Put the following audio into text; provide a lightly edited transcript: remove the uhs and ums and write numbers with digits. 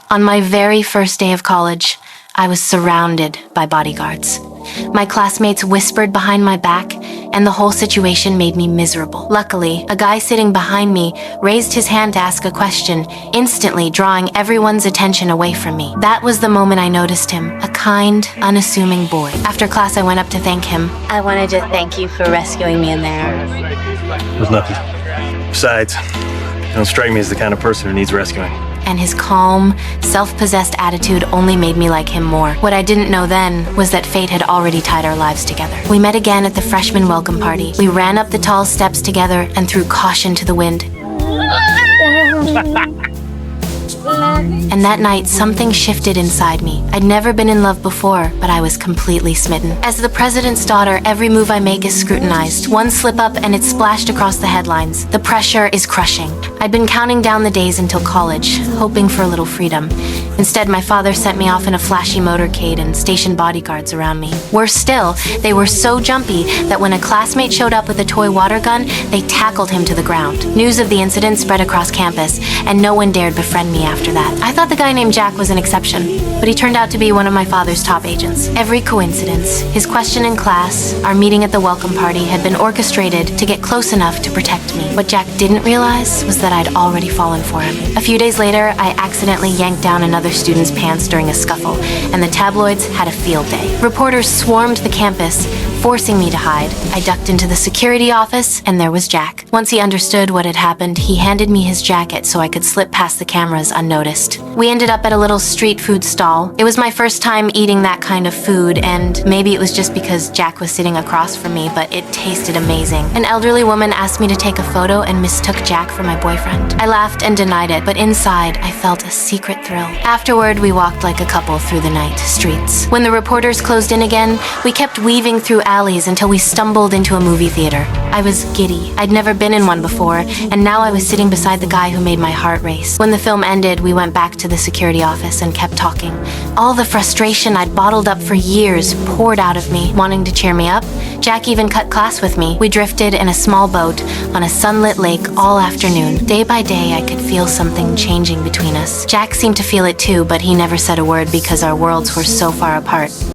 On my very first day of college, I was surrounded by bodyguards. My classmates whispered behind my back, and the whole situation made me miserable. Luckily, a guy sitting behind me raised his hand to ask a question, instantly drawing everyone's attention away from me. That was the moment I noticed him, a kind, unassuming boy. After class, I went up to thank him. I wanted to thank you for rescuing me in there. It was nothing. Besides, you don't strike me as the kind of person who needs rescuing. And his calm, self-possessed attitude only made me like him more. What I didn't know then was that fate had already tied our lives together. We met again at the freshman welcome party. We ran up the tall steps together and threw caution to the wind. And that night, something shifted inside me. I'd never been in love before, but I was completely smitten. As the president's daughter, every move I make is scrutinized. One slip up and it's splashed across the headlines. The pressure is crushing. I'd been counting down the days until college, hoping for a little freedom. Instead, my father sent me off in a flashy motorcade and stationed bodyguards around me. Worse still, they were so jumpy that when a classmate showed up with a toy water gun, they tackled him to the ground. News of the incident spread across campus, and no one dared befriend me after that. I thought the guy named Jack was an exception, but he turned out to be one of my father's top agents. Every coincidence, his question in class, our meeting at the welcome party had been orchestrated to get close enough to protect me. What Jack didn't realize was that I'd already fallen for him. A few days later, I accidentally yanked down another student's pants during a scuffle, and the tabloids had a field day. Reporters swarmed the campus, forcing me to hide. I ducked into the security office, and there was Jack. Once he understood what had happened, he handed me his jacket so I could slip past the cameras unnoticed. We ended up at a little street food stall. It was my first time eating that kind of food, and maybe it was just because Jack was sitting across from me, but it tasted amazing. An elderly woman asked me to take a photo and mistook Jack for my boyfriend. I laughed and denied it, but inside, I felt a secret thrill. Afterward, we walked like a couple through the night streets. When the reporters closed in again, we kept weaving through alleys until we stumbled into a movie theater. I was giddy. I'd never been in one before, and now I was sitting beside the guy who made my heart race. When the film ended, we went back to the security office and kept talking. All the frustration I'd bottled up for years poured out of me. Wanting to cheer me up, Jack even cut class with me. We drifted in a small boat on a sunlit lake all afternoon. Day by day, I could feel something changing between us. Jack seemed to feel it too, but he never said a word because our worlds were so far apart.